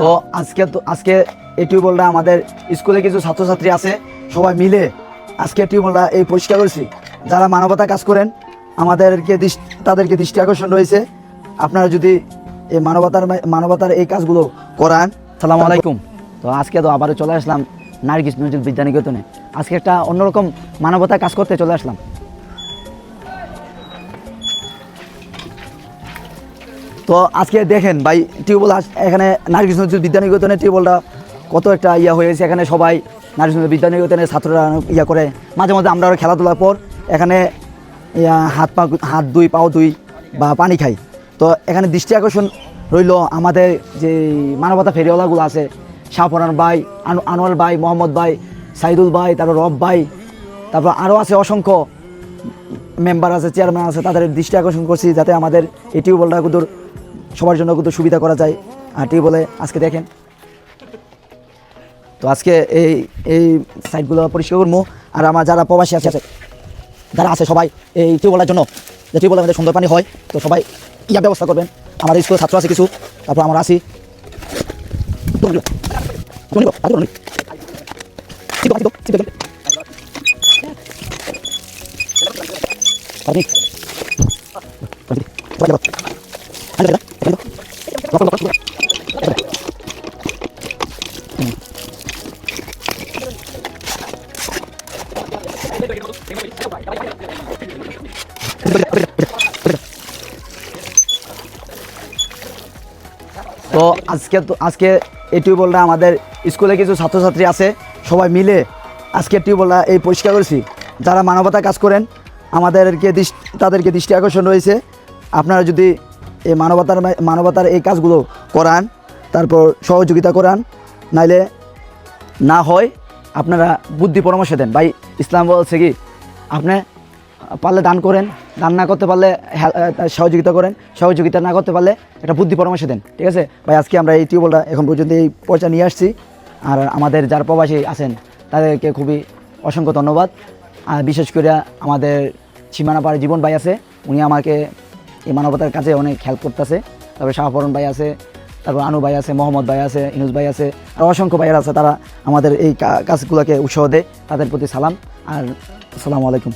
তো আজকে এই টিউবওয়েলটা আমাদের স্কুলে কিছু ছাত্রছাত্রী আছে, সবাই মিলে আজকে টিউবওয়েলটা এই পরিষ্কার করেছি। যারা মানবতা কাজ করেন তাদেরকে দৃষ্টি আকর্ষণ রয়েছে। আপনারা যদি এই মানবতার এই কাজগুলো করান। সালামু আলাইকুম। তো আজকে তো আবারও চলে আসলাম নার্গিস নজরুল বিদ্যানিকেতনে। আজকে একটা অন্যরকম মানবতা কাজ করতে চলে আসলাম। তো আজকে দেখেন ভাই, টিউবওয়েল এখানে নার্গিস নজরুল বিদ্যানিকেতনে টিউবওয়েলটা কত একটা হয়েছে। এখানে সবাই নার্গিস নজরুল বিদ্যানিকেতনে ছাত্ররা করে, মাঝে মাঝে আমরা খেলাধুলার পর এখানে হাত ধুই, পাও ধুই বা পানি খাই। তো এখানে দৃষ্টি আকর্ষণ রইল আমাদের যে মানবতা ফেরিওয়ালাগুলো আছে, শাহপরান ভাই, আনোয়ার ভাই, মোহাম্মদ ভাই, সাইদুল ভাই, তারপর রব ভাই, তারপর আরও আছে অসংখ্য মেম্বার আছে, চেয়ারম্যান আছে। তাদের দৃষ্টি আকর্ষণ করছি যাতে আমাদের এই টিউবওয়েলটা কিন্তু সবার জন্য কিন্তু সুবিধা করা যায়। আর টিউবওয়েলে আজকে দেখেন, তো আজকে এই সাইটগুলো পরিষ্কার করবো। আর আমার যারা প্রবাসী যারা আছে সবাই এই টিউবওয়েলের জন্য, যে টিউবওয়েলের মধ্যে সুন্দর পানি হয়, তো সবাই ব্যবস্থা করবেন। আমাদের স্কুলের ছাত্র আছে কিছু, তারপর আমরা আছি। তো আজকে এই টিউবওয়েলটা আমাদের স্কুলে কিছু ছাত্রছাত্রী আছে, সবাই মিলে আজকে টিউবওয়েলটা এই পরিষ্কার করেছি। যারা মানবতা কাজ করেন তাদেরকে দৃষ্টি আকর্ষণ রয়েছে। আপনারা যদি এই মানবতার এই কাজগুলো করান, তারপর সহযোগিতা করান, নাইলে না হয় আপনারা বুদ্ধি পরামর্শ দেন। ভাই ইসলাম বলছে কি, আপনি পারলে দান করেন, দান না করতে পারলে সহযোগিতা করেন, সহযোগিতা না করতে পারলে একটা বুদ্ধি পরামর্শ দেন। ঠিক আছে ভাই, আজকে আমরা এই টিউবওয়েলটা এখন পর্যন্ত এই পর্যায়ে নিয়ে আসছি। আর আমাদের যারা প্রবাসী আছেন তাদেরকে খুবই অসংখ্য ধন্যবাদ। আর বিশেষ করে আমাদের সীমানাপাড়ার জীবন ভাই আছে, উনি আমাকে এই মানবতার কাজে অনেক হেল্প করতেছে। তারপরে শাহপরণ ভাই আছে, তারপর আনু ভাই আছে, মোহাম্মদ ভাই আছে, ইনুস ভাই আছে, আর অসংখ্য ভাইয়ের আছে। তারা আমাদের এই কাজগুলোকে উৎসাহ দেয়। তাদের প্রতি সালাম আর আসসালামু আলাইকুম।